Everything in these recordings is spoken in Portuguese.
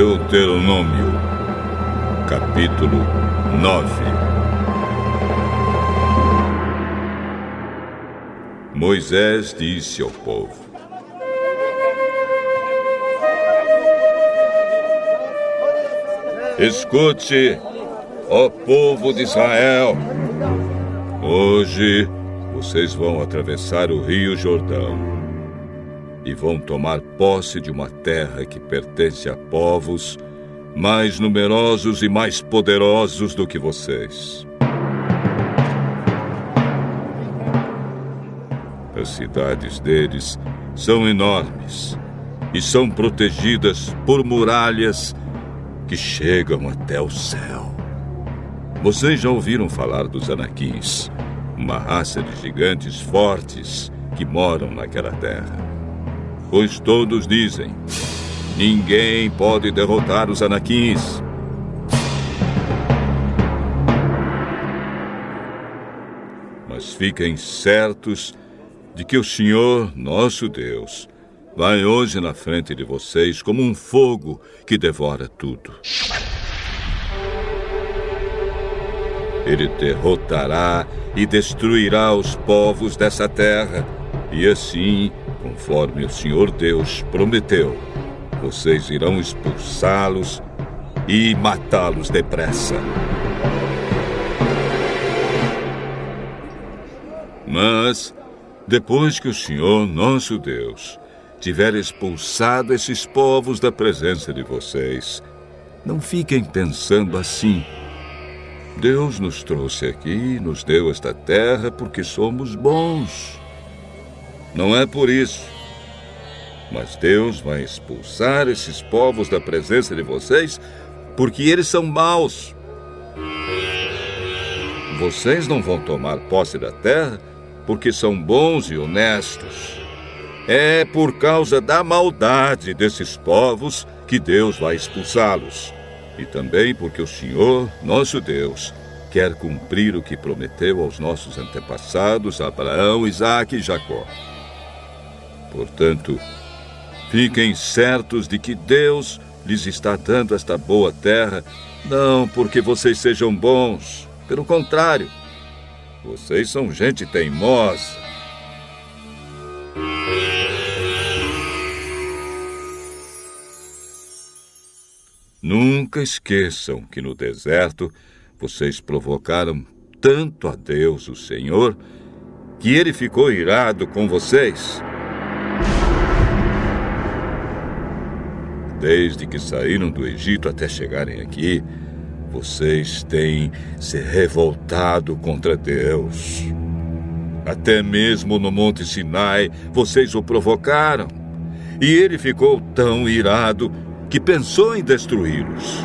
Deuteronômio, capítulo 9. Moisés disse ao povo: Escute, ó povo de Israel, hoje vocês vão atravessar o rio Jordão e vão tomar posse de uma terra que pertence a povos mais numerosos e mais poderosos do que vocês. As cidades deles são enormes e são protegidas por muralhas que chegam até o céu. Vocês já ouviram falar dos Anaquins, uma raça de gigantes fortes que moram naquela terra. Pois todos dizem: ninguém pode derrotar os Anaquins. Mas fiquem certos de que o Senhor, nosso Deus, vai hoje na frente de vocês como um fogo que devora tudo. Ele derrotará e destruirá os povos dessa terra, e assim, conforme o Senhor Deus prometeu, vocês irão expulsá-los e matá-los depressa. Mas, depois que o Senhor, nosso Deus, tiver expulsado esses povos da presença de vocês, não fiquem pensando assim: Deus nos trouxe aqui e nos deu esta terra porque somos bons. Não é por isso. Mas Deus vai expulsar esses povos da presença de vocês porque eles são maus. Vocês não vão tomar posse da terra porque são bons e honestos. É por causa da maldade desses povos que Deus vai expulsá-los. E também porque o Senhor, nosso Deus, quer cumprir o que prometeu aos nossos antepassados, Abraão, Isaque e Jacó. Portanto, fiquem certos de que Deus lhes está dando esta boa terra, não porque vocês sejam bons. Pelo contrário, vocês são gente teimosa. Nunca esqueçam que no deserto vocês provocaram tanto a Deus, o Senhor, que ele ficou irado com vocês. Desde que saíram do Egito até chegarem aqui, vocês têm se revoltado contra Deus. Até mesmo no Monte Sinai, vocês o provocaram. E ele ficou tão irado que pensou em destruí-los.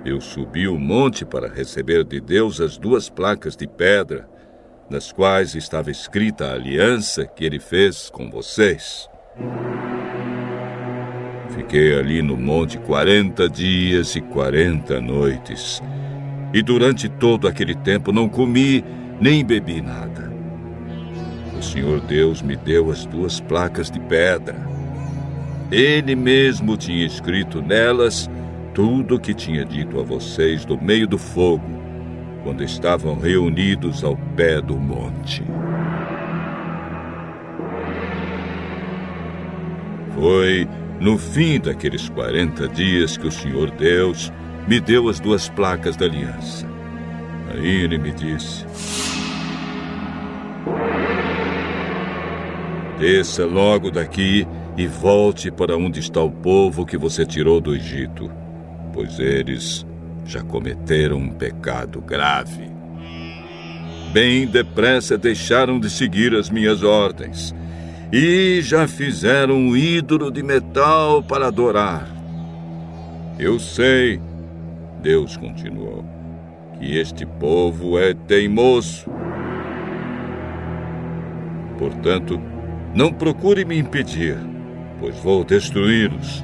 Eu subi o monte para receber de Deus as 2 placas de pedra, nas quais estava escrita a aliança que ele fez com vocês. Fiquei ali no monte 40 dias e 40 noites. E durante todo aquele tempo não comi nem bebi nada. O Senhor Deus me deu as 2 placas de pedra. Ele mesmo tinha escrito nelas tudo o que tinha dito a vocês do meio do fogo, quando estavam reunidos ao pé do monte. Foi no fim daqueles 40 dias que o Senhor Deus me deu as 2 placas da aliança. Aí ele me disse: desça logo daqui e volte para onde está o povo que você tirou do Egito, pois eles já cometeram um pecado grave. Bem depressa deixaram de seguir as minhas ordens e já fizeram um ídolo de metal para adorar. Eu sei, Deus continuou, que este povo é teimoso. Portanto, não procure me impedir, pois vou destruí-los,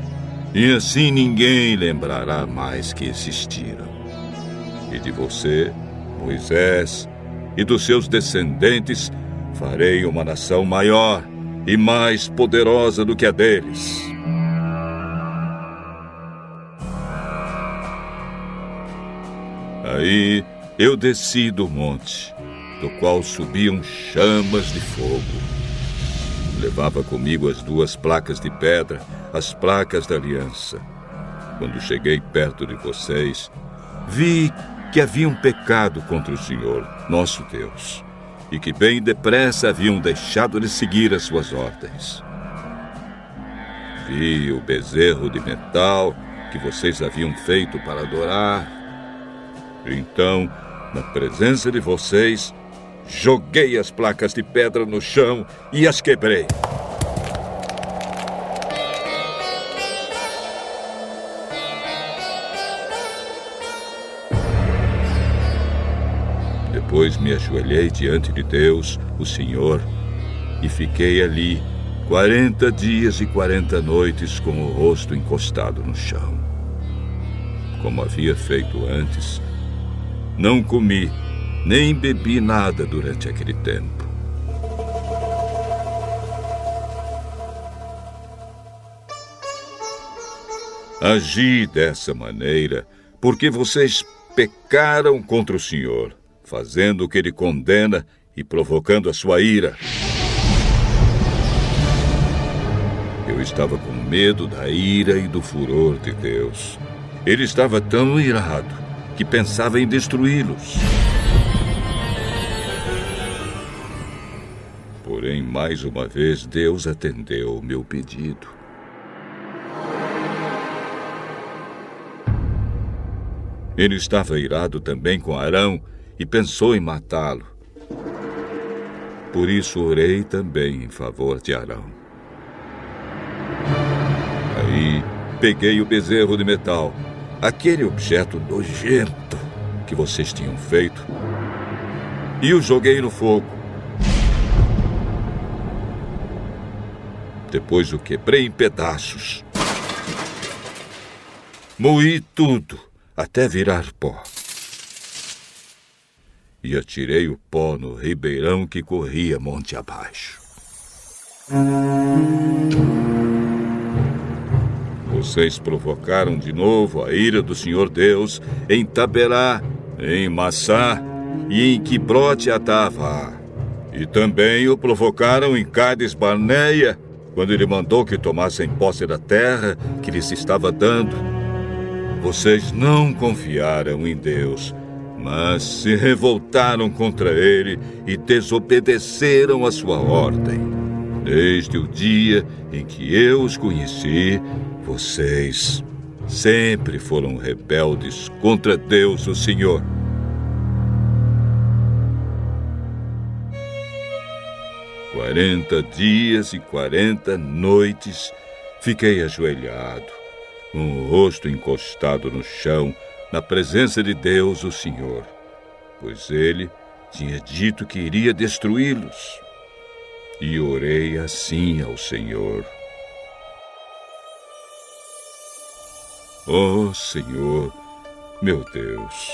e assim ninguém lembrará mais que existiram. E de você, Moisés, e dos seus descendentes farei uma nação maior e mais poderosa do que a deles. Aí eu desci do monte, do qual subiam chamas de fogo. Levava comigo as 2 placas de pedra, as placas da aliança. Quando cheguei perto de vocês, vi que haviam pecado contra o Senhor, nosso Deus, e que bem depressa haviam deixado de seguir as suas ordens. Vi o bezerro de metal que vocês haviam feito para adorar. Então, na presença de vocês, joguei as placas de pedra no chão e as quebrei. Depois me ajoelhei diante de Deus, o Senhor, e fiquei ali 40 dias e 40 noites com o rosto encostado no chão. Como havia feito antes, não comi nem bebi nada durante aquele tempo. Agi dessa maneira porque vocês pecaram contra o Senhor, fazendo o que Ele condena e provocando a sua ira. Eu estava com medo da ira e do furor de Deus. Ele estava tão irado que pensava em destruí-los. Porém, mais uma vez, Deus atendeu o meu pedido. Ele estava irado também com Arão e pensou em matá-lo. Por isso orei também em favor de Arão. Aí peguei o bezerro de metal, aquele objeto nojento que vocês tinham feito, e o joguei no fogo. Depois o quebrei em pedaços. Moí tudo até virar pó. E atirei o pó no ribeirão que corria monte abaixo. Vocês provocaram de novo a ira do Senhor Deus em Taberá, em Massá e em Quibrote Atavá. E também o provocaram em Cades Barneia, quando ele mandou que tomassem posse da terra que lhes estava dando. Vocês não confiaram em Deus, mas se revoltaram contra ele e desobedeceram a sua ordem. Desde o dia em que eu os conheci, vocês sempre foram rebeldes contra Deus, o Senhor. « 40 dias e 40 noites fiquei ajoelhado, com o rosto encostado no chão, na presença de Deus, o Senhor, pois ele tinha dito que iria destruí-los. E orei assim ao Senhor. Ó Senhor, meu Deus,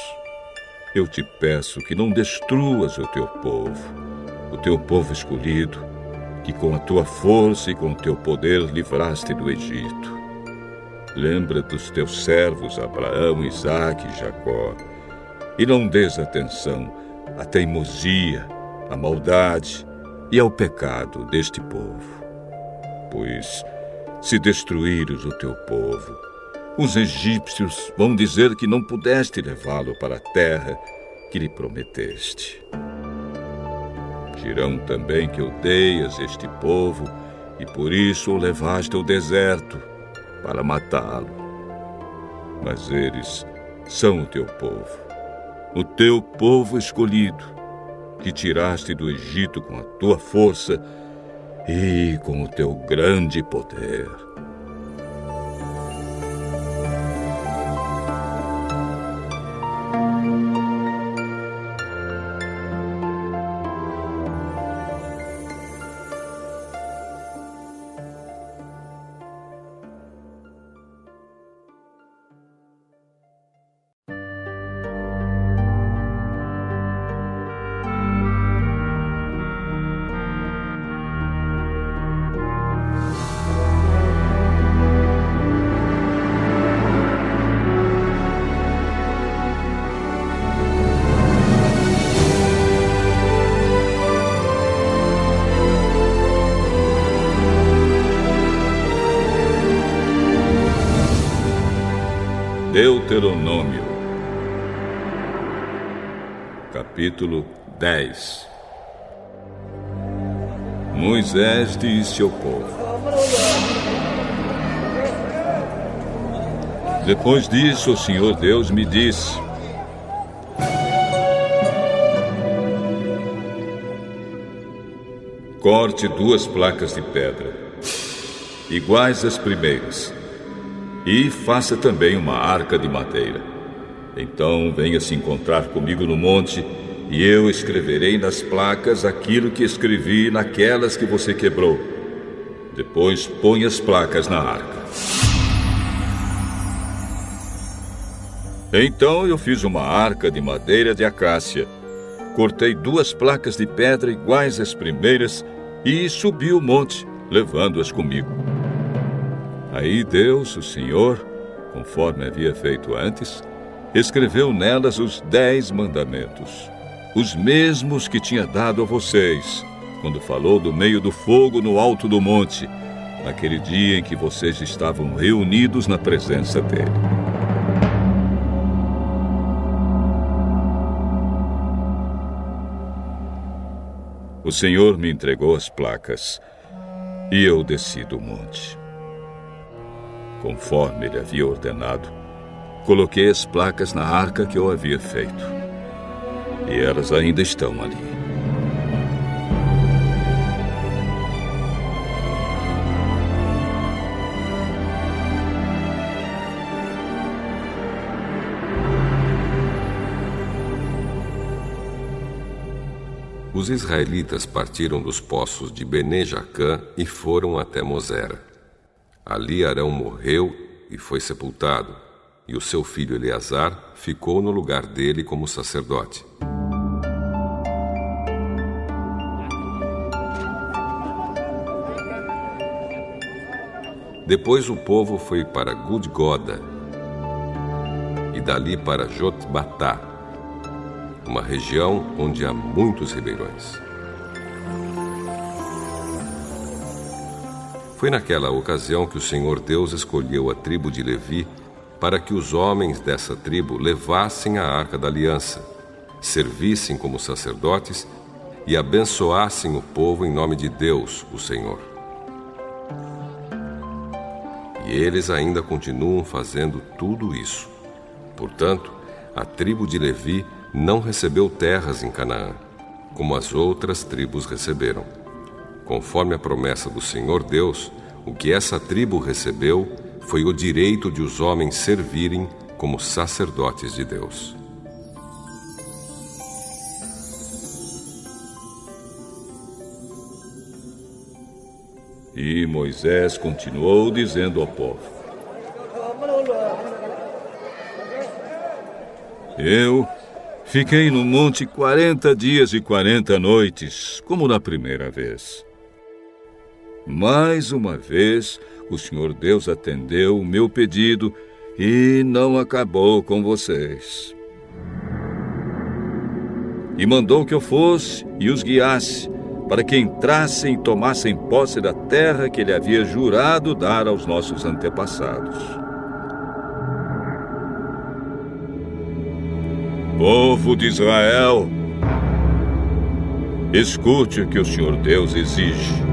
eu te peço que não destruas o teu povo escolhido, que com a tua força e com o teu poder livraste do Egito. Lembra dos teus servos Abraão, Isaque e Jacó, e não des atenção à teimosia, à maldade e ao pecado deste povo. Pois, se destruíres o teu povo, os egípcios vão dizer que não pudeste levá-lo para a terra que lhe prometeste. Dirão também que odeias este povo e por isso o levaste ao deserto para matá-lo. Mas eles são o teu povo escolhido, que tiraste do Egito com a tua força e com o teu grande poder. Deuteronômio, capítulo 10. Moisés disse ao povo: Depois disso, o Senhor Deus me disse: corte 2 placas de pedra, iguais às primeiras, e faça também uma arca de madeira. Então venha se encontrar comigo no monte, e eu escreverei nas placas aquilo que escrevi naquelas que você quebrou. Depois põe as placas na arca. Então eu fiz uma arca de madeira de acácia. Cortei 2 placas de pedra iguais às primeiras e subi o monte, levando-as comigo. Aí Deus, o Senhor, conforme havia feito antes, escreveu nelas os 10 mandamentos, os mesmos que tinha dado a vocês, quando falou do meio do fogo no alto do monte, naquele dia em que vocês estavam reunidos na presença dele. O Senhor me entregou as placas e eu desci do monte. Conforme ele havia ordenado, coloquei as placas na arca que eu havia feito. E elas ainda estão ali. Os israelitas partiram dos poços de Bene Jacã e foram até Mosera. Ali Arão morreu e foi sepultado, e o seu filho Eleazar ficou no lugar dele como sacerdote. Depois o povo foi para Gudgoda e dali para Jotbatá, uma região onde há muitos ribeirões. Foi naquela ocasião que o Senhor Deus escolheu a tribo de Levi para que os homens dessa tribo levassem a Arca da Aliança, servissem como sacerdotes e abençoassem o povo em nome de Deus, o Senhor. E eles ainda continuam fazendo tudo isso. Portanto, a tribo de Levi não recebeu terras em Canaã, como as outras tribos receberam. Conforme a promessa do Senhor Deus, o que essa tribo recebeu foi o direito de os homens servirem como sacerdotes de Deus. E Moisés continuou dizendo ao povo: Eu fiquei no monte 40 dias e 40 noites, como na primeira vez. Mais uma vez, o Senhor Deus atendeu o meu pedido e não acabou com vocês. E mandou que eu fosse e os guiasse, para que entrassem e tomassem posse da terra que ele havia jurado dar aos nossos antepassados. Povo de Israel, escute o que o Senhor Deus exige.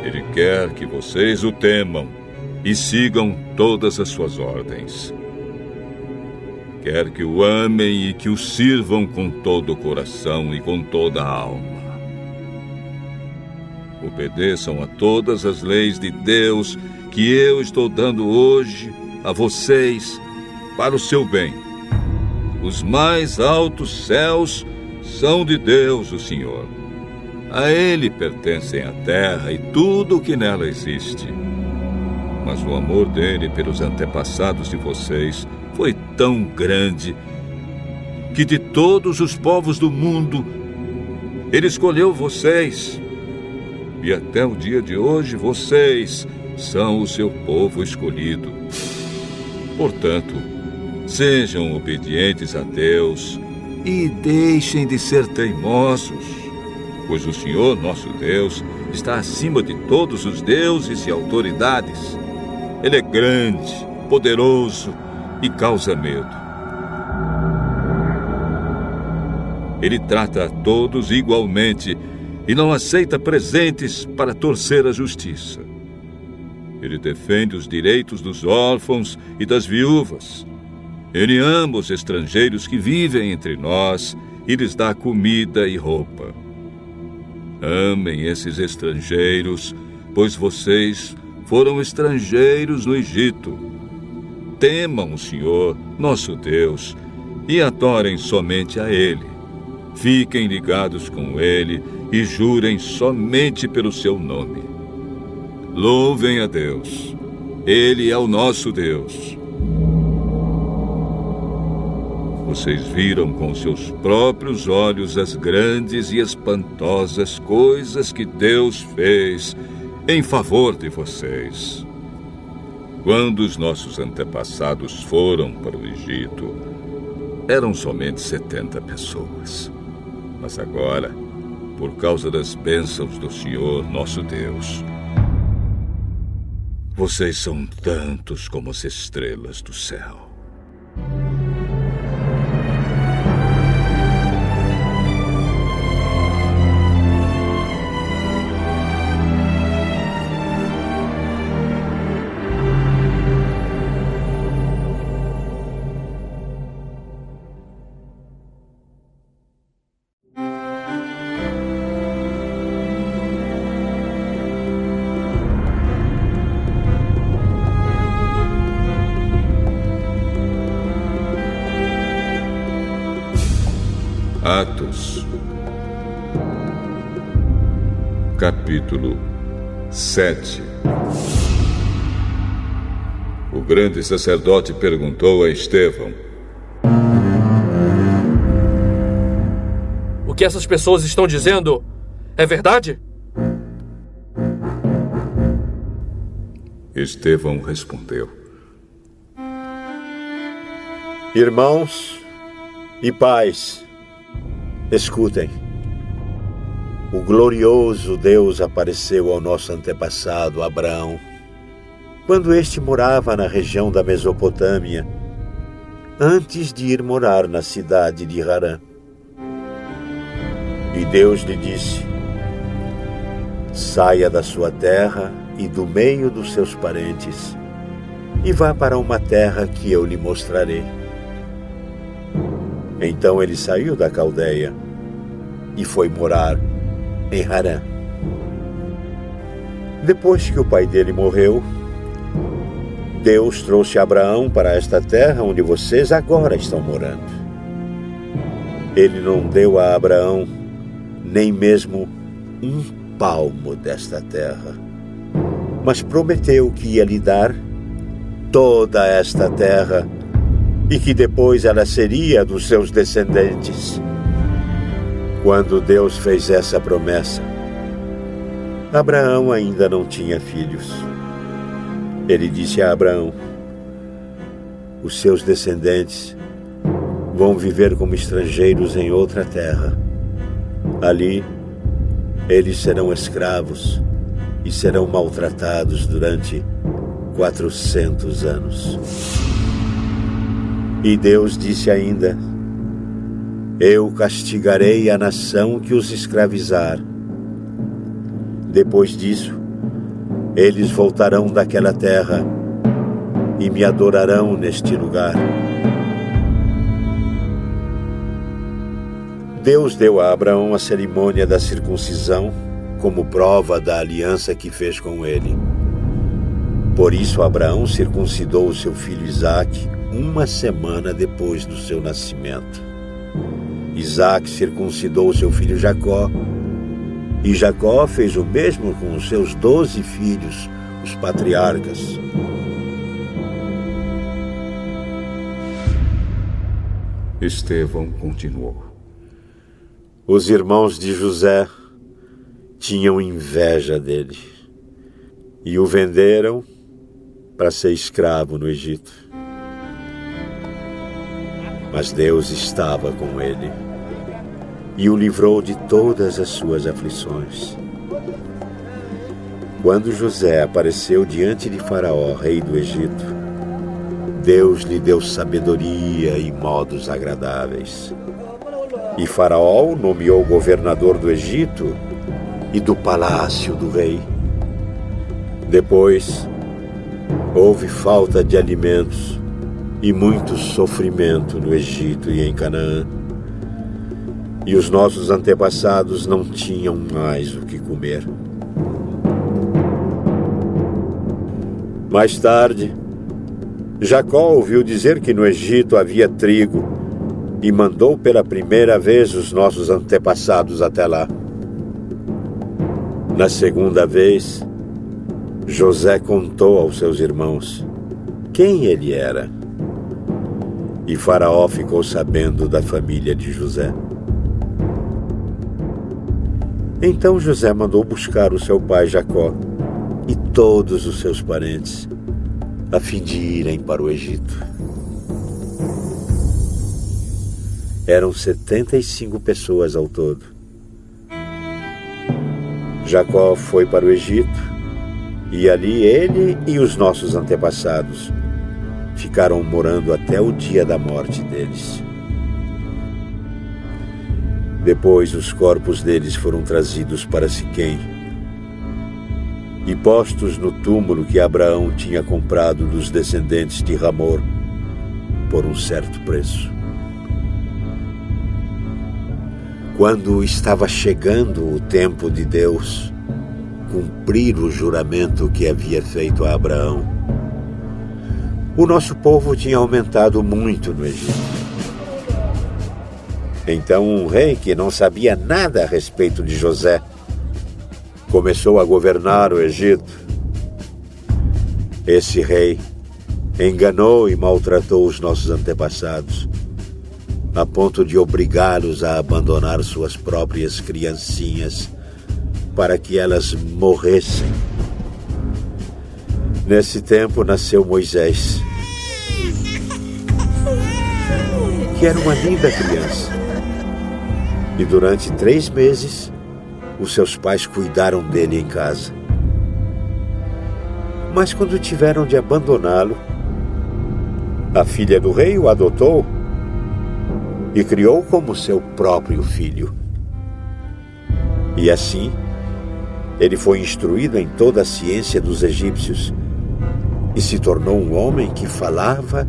Ele quer que vocês o temam e sigam todas as suas ordens. Quer que o amem e que o sirvam com todo o coração e com toda a alma. Obedeçam a todas as leis de Deus que eu estou dando hoje a vocês para o seu bem. Os mais altos céus são de Deus, o Senhor. A Ele pertencem a terra e tudo o que nela existe. Mas o amor dele pelos antepassados de vocês foi tão grande que de todos os povos do mundo ele escolheu vocês. E até o dia de hoje vocês são o seu povo escolhido. Portanto, sejam obedientes a Deus e deixem de ser teimosos, pois o Senhor, nosso Deus, está acima de todos os deuses e autoridades. Ele é grande, poderoso e causa medo. Ele trata a todos igualmente e não aceita presentes para torcer a justiça. Ele defende os direitos dos órfãos e das viúvas. Ele ama os estrangeiros que vivem entre nós e lhes dá comida e roupa. Amem esses estrangeiros, pois vocês foram estrangeiros no Egito. Temam o Senhor, nosso Deus, e adorem somente a Ele. Fiquem ligados com Ele e jurem somente pelo seu nome. Louvem a Deus. Ele é o nosso Deus. Vocês viram com seus próprios olhos as grandes e espantosas coisas que Deus fez em favor de vocês. Quando os nossos antepassados foram para o Egito, eram somente 70 pessoas. Mas agora, por causa das bênçãos do Senhor, nosso Deus, vocês são tantos como as estrelas do céu. Atos, capítulo 7. O grande sacerdote perguntou a Estevão: O que essas pessoas estão dizendo é verdade? Estevão respondeu: Irmãos e pais, escutem. O glorioso Deus apareceu ao nosso antepassado Abraão, quando este morava na região da Mesopotâmia, antes de ir morar na cidade de Harã. E Deus lhe disse: saia da sua terra e do meio dos seus parentes, e vá para uma terra que eu lhe mostrarei. Então ele saiu da Caldeia e foi morar em Harã. Depois que o pai dele morreu, Deus trouxe Abraão para esta terra onde vocês agora estão morando. Ele não deu a Abraão nem mesmo um palmo desta terra, mas prometeu que ia lhe dar toda esta terra e que depois ela seria dos seus descendentes. Quando Deus fez essa promessa, Abraão ainda não tinha filhos. Ele disse a Abraão: os seus descendentes vão viver como estrangeiros em outra terra. Ali, eles serão escravos e serão maltratados durante 400 anos. E Deus disse ainda: eu castigarei a nação que os escravizar. Depois disso, eles voltarão daquela terra e me adorarão neste lugar. Deus deu a Abraão a cerimônia da circuncisão como prova da aliança que fez com ele. Por isso, Abraão circuncidou o seu filho Isaque 1 semana depois do seu nascimento. Isaque circuncidou o seu filho Jacó, e Jacó fez o mesmo com os seus 12 filhos, os patriarcas. Estevão continuou: os irmãos de José tinham inveja dele e o venderam para ser escravo no Egito. Mas Deus estava com ele e o livrou de todas as suas aflições. Quando José apareceu diante de Faraó, rei do Egito, Deus lhe deu sabedoria e modos agradáveis. E Faraó o nomeou governador do Egito e do palácio do rei. Depois, houve falta de alimentos e muito sofrimento no Egito e em Canaã. E os nossos antepassados não tinham mais o que comer. Mais tarde, Jacó ouviu dizer que no Egito havia trigo e mandou pela primeira vez os nossos antepassados até lá. Na segunda vez, José contou aos seus irmãos quem ele era. E Faraó ficou sabendo da família de José. Então José mandou buscar o seu pai Jacó e todos os seus parentes, a fim de irem para o Egito. Eram 75 pessoas ao todo. Jacó foi para o Egito, e ali ele e os nossos antepassados ficaram morando até o dia da morte deles. Depois os corpos deles foram trazidos para Siquém e postos no túmulo que Abraão tinha comprado dos descendentes de Ramor por um certo preço. Quando estava chegando o tempo de Deus cumprir o juramento que havia feito a Abraão, o nosso povo tinha aumentado muito no Egito. Então um rei que não sabia nada a respeito de José começou a governar o Egito. Esse rei enganou e maltratou os nossos antepassados, a ponto de obrigá-los a abandonar suas próprias criancinhas para que elas morressem. Nesse tempo nasceu Moisés, que era uma linda criança. E durante 3 meses, os seus pais cuidaram dele em casa. Mas quando tiveram de abandoná-lo, a filha do rei o adotou e criou como seu próprio filho. E assim, ele foi instruído em toda a ciência dos egípcios e se tornou um homem que falava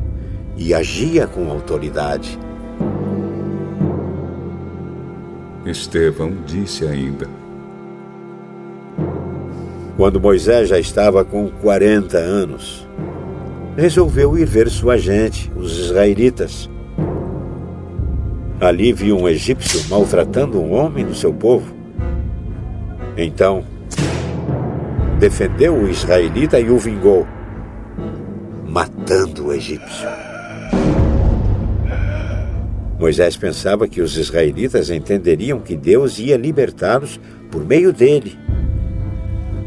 e agia com autoridade. Estevão disse ainda: Quando Moisés já estava com 40 anos, resolveu ir ver sua gente, os israelitas. Ali viu um egípcio maltratando um homem do seu povo. Então, defendeu o israelita e o vingou, matando o egípcio. Moisés pensava que os israelitas entenderiam que Deus ia libertá-los por meio dele.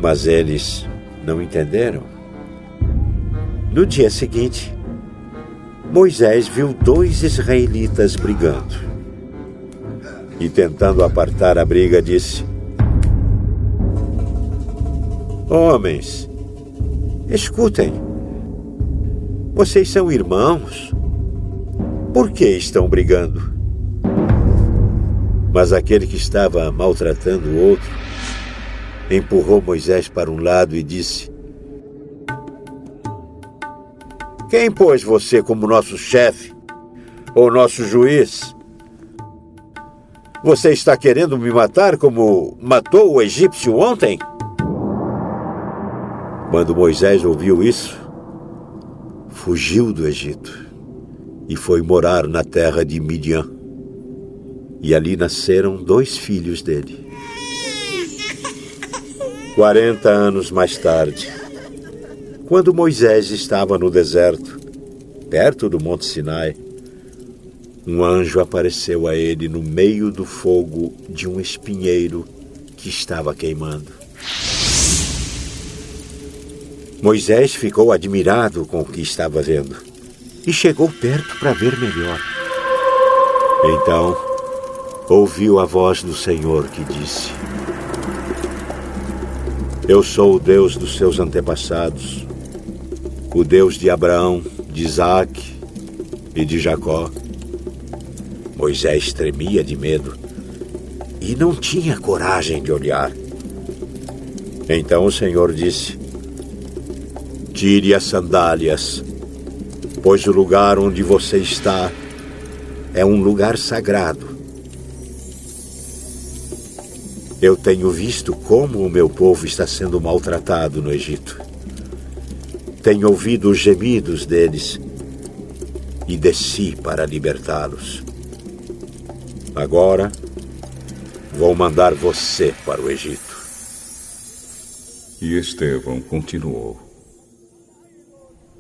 Mas eles não entenderam. No dia seguinte, Moisés viu 2 israelitas brigando. E tentando apartar a briga, disse: Homens, escutem. Vocês são irmãos. Por que estão brigando? Mas aquele que estava maltratando o outro empurrou Moisés para um lado e disse: Quem pôs você como nosso chefe ou nosso juiz? Você está querendo me matar como matou o egípcio ontem? Quando Moisés ouviu isso, fugiu do Egito e foi morar na terra de Midian. E ali nasceram 2 filhos dele. 40 anos mais tarde, quando Moisés estava no deserto, perto do Monte Sinai, um anjo apareceu a ele no meio do fogo de um espinheiro que estava queimando. Moisés ficou admirado com o que estava vendo e chegou perto para ver melhor. Então, ouviu a voz do Senhor que disse: Eu sou o Deus dos seus antepassados, o Deus de Abraão, de Isaque e de Jacó. Moisés tremia de medo e não tinha coragem de olhar. Então o Senhor disse: tire as sandálias, pois o lugar onde você está é um lugar sagrado. Eu tenho visto como o meu povo está sendo maltratado no Egito. Tenho ouvido os gemidos deles e desci para libertá-los. Agora vou mandar você para o Egito. E Estevão continuou: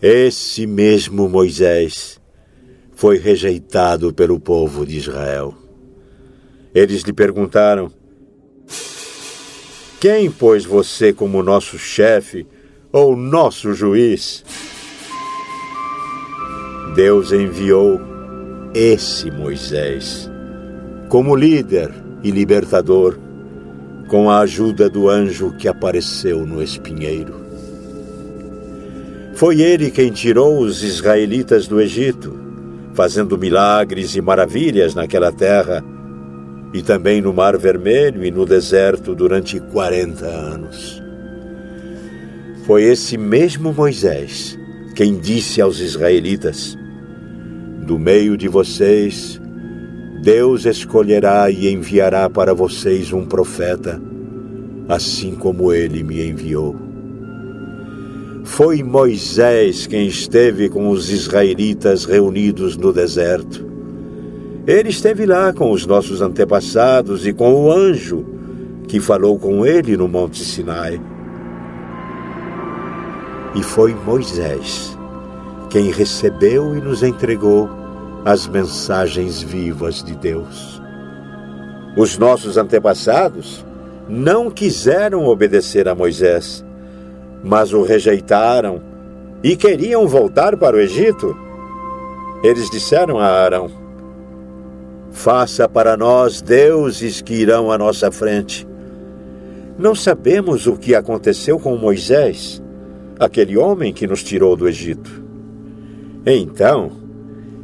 esse mesmo Moisés foi rejeitado pelo povo de Israel. Eles lhe perguntaram: quem pôs você como nosso chefe ou nosso juiz? Deus enviou esse Moisés como líder e libertador, com a ajuda do anjo que apareceu no espinheiro. Foi ele quem tirou os israelitas do Egito, fazendo milagres e maravilhas naquela terra, e também no Mar Vermelho e no deserto durante 40 anos. Foi esse mesmo Moisés quem disse aos israelitas: do meio de vocês, Deus escolherá e enviará para vocês um profeta, assim como ele me enviou. Foi Moisés quem esteve com os israelitas reunidos no deserto. Ele esteve lá com os nossos antepassados e com o anjo que falou com ele no Monte Sinai. E foi Moisés quem recebeu e nos entregou as mensagens vivas de Deus. Os nossos antepassados não quiseram obedecer a Moisés, mas o rejeitaram e queriam voltar para o Egito. Eles disseram a Arão: faça para nós deuses que irão à nossa frente. Não sabemos o que aconteceu com Moisés, aquele homem que nos tirou do Egito. Então,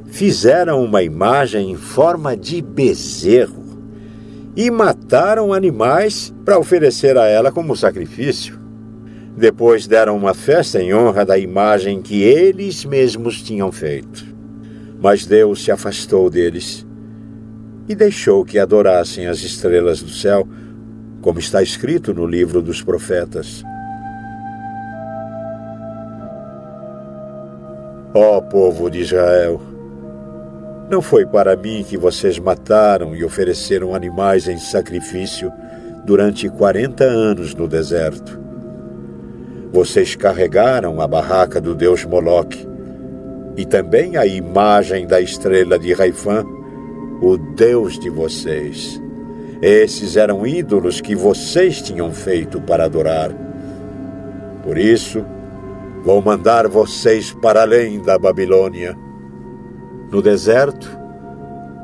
fizeram uma imagem em forma de bezerro e mataram animais para oferecer a ela como sacrifício. Depois deram uma festa em honra da imagem que eles mesmos tinham feito. Mas Deus se afastou deles e deixou que adorassem as estrelas do céu, como está escrito no livro dos profetas. Ó povo de Israel, não foi para mim que vocês mataram e ofereceram animais em sacrifício durante 40 anos no deserto. Vocês carregaram a barraca do deus Moloque e também a imagem da estrela de Raifã, o deus de vocês. Esses eram ídolos que vocês tinham feito para adorar. Por isso, vou mandar vocês para além da Babilônia. No deserto,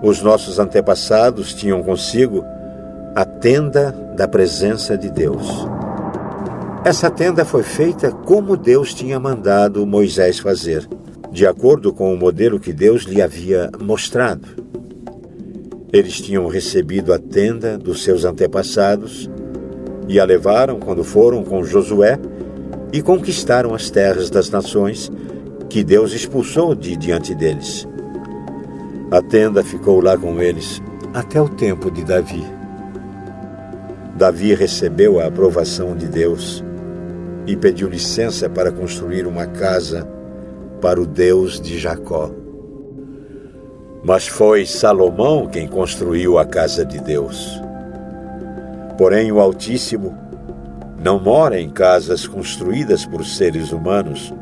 os nossos antepassados tinham consigo a tenda da presença de Deus. Essa tenda foi feita como Deus tinha mandado Moisés fazer, de acordo com o modelo que Deus lhe havia mostrado. Eles tinham recebido a tenda dos seus antepassados e a levaram quando foram com Josué e conquistaram as terras das nações que Deus expulsou de diante deles. A tenda ficou lá com eles até o tempo de Davi. Davi recebeu a aprovação de Deus e pediu licença para construir uma casa para o Deus de Jacó. Mas foi Salomão quem construiu a casa de Deus. Porém, o Altíssimo não mora em casas construídas por seres humanos,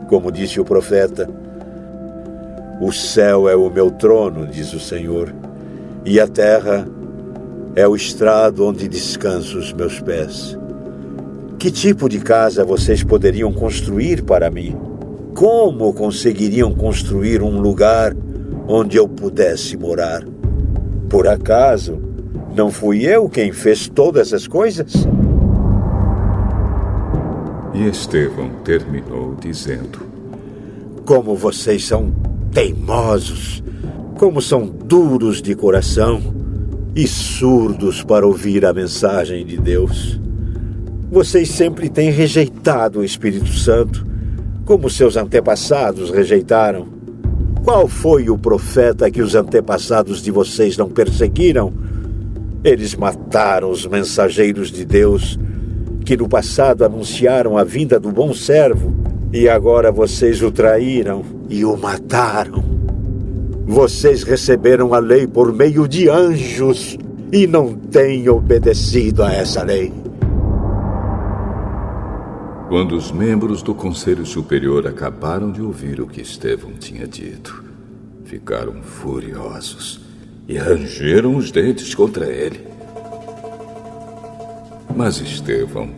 como disse o profeta: o céu é o meu trono, diz o Senhor, e a terra é o estrado onde descansam os meus pés. Que tipo de casa vocês poderiam construir para mim? Como conseguiriam construir um lugar onde eu pudesse morar? Por acaso, não fui eu quem fez todas as coisas? E Estevão terminou dizendo: Como vocês são teimosos, como são duros de coração e surdos para ouvir a mensagem de Deus. Vocês sempre têm rejeitado o Espírito Santo, como seus antepassados rejeitaram. Qual foi o profeta que os antepassados de vocês não perseguiram? Eles mataram os mensageiros de Deus, que no passado anunciaram a vinda do bom servo, e agora vocês o traíram e o mataram. Vocês receberam a lei por meio de anjos e não têm obedecido a essa lei. Quando os membros do Conselho Superior acabaram de ouvir o que Estevão tinha dito, ficaram furiosos e rangeram os dentes contra ele. Mas Estevão,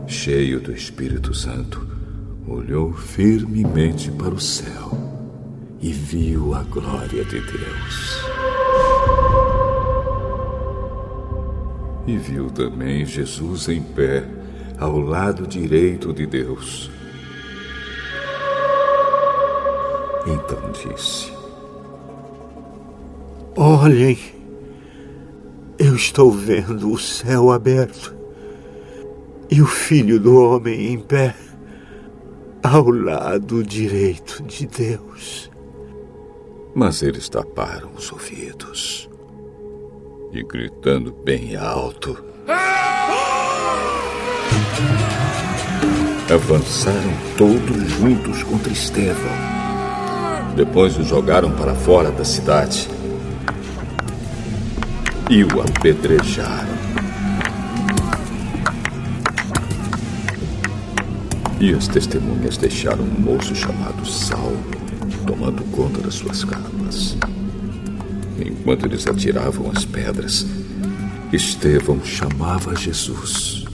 cheio do Espírito Santo, olhou firmemente para o céu e viu a glória de Deus. E viu também Jesus em pé, ao lado direito de Deus. Então disse: Olhem, eu estou vendo o céu aberto e o Filho do Homem em pé, ao lado direito de Deus. Mas eles taparam os ouvidos e, gritando bem alto, avançaram todos juntos contra Estevão. Depois o jogaram para fora da cidade e o apedrejaram. E as testemunhas deixaram um moço chamado Saulo tomando conta das suas capas. Enquanto eles atiravam as pedras, Estevão chamava Jesus: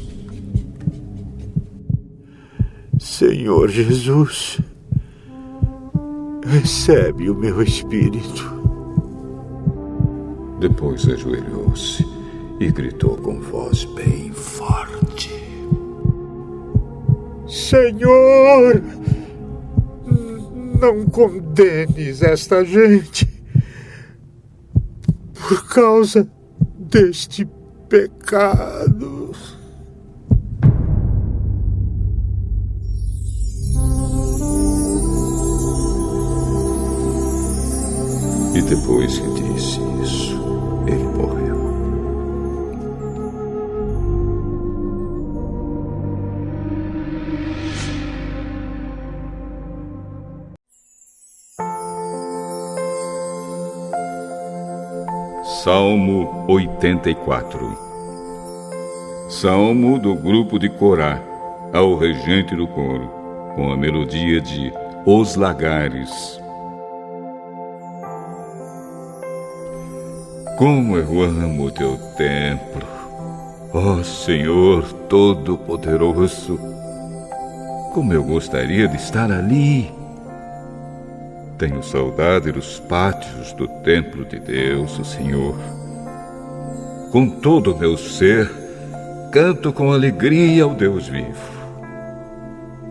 Senhor Jesus, recebe o meu espírito. Depois ajoelhou-se e gritou com voz bem forte: Senhor, não condenes esta gente por causa deste pecado. E depois que disse isso, ele morreu. Salmo 84. Salmo do grupo de Corá, ao regente do coro, com a melodia de Os Lagares. Como eu amo o teu templo, ó Senhor Todo-Poderoso! Como eu gostaria de estar ali! Tenho saudade dos pátios do templo de Deus, o Senhor. Com todo o meu ser, canto com alegria ao Deus vivo.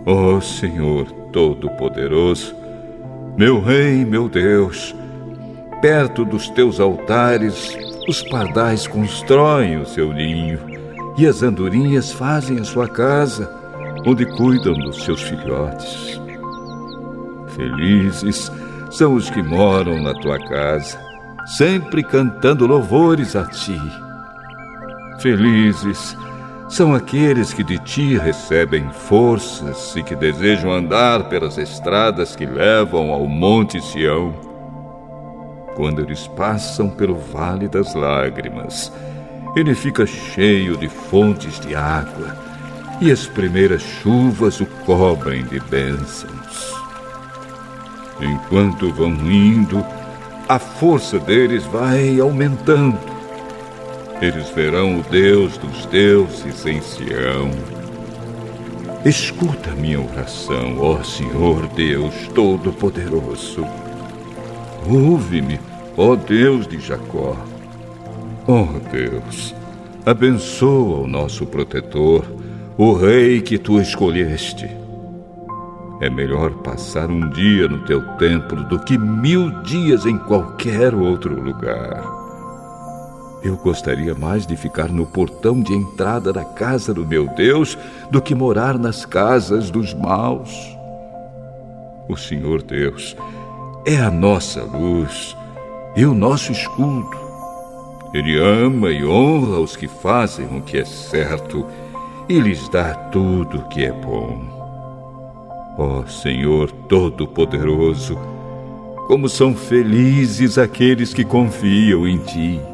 Ó Senhor Todo-Poderoso, meu Rei, meu Deus, perto dos teus altares, os pardais constroem o seu ninho e as andorinhas fazem a sua casa, onde cuidam dos seus filhotes. Felizes são os que moram na tua casa, sempre cantando louvores a ti. Felizes são aqueles que de ti recebem forças e que desejam andar pelas estradas que levam ao Monte Sião. Quando eles passam pelo Vale das Lágrimas, ele fica cheio de fontes de água e as primeiras chuvas o cobrem de bênçãos. Enquanto vão indo, a força deles vai aumentando. Eles verão o Deus dos deuses em Sião. Escuta minha oração, ó Senhor Deus Todo-Poderoso. Ouve-me, ó Deus de Jacó. Ó Deus, abençoa o nosso protetor, o rei que tu escolheste. É melhor passar um dia no teu templo do que 1000 dias em qualquer outro lugar. Eu gostaria mais de ficar no portão de entrada da casa do meu Deus do que morar nas casas dos maus. O Senhor Deus é a nossa luz e o nosso escudo. Ele ama e honra os que fazem o que é certo e lhes dá tudo o que é bom. Ó Senhor Todo-Poderoso, como são felizes aqueles que confiam em Ti.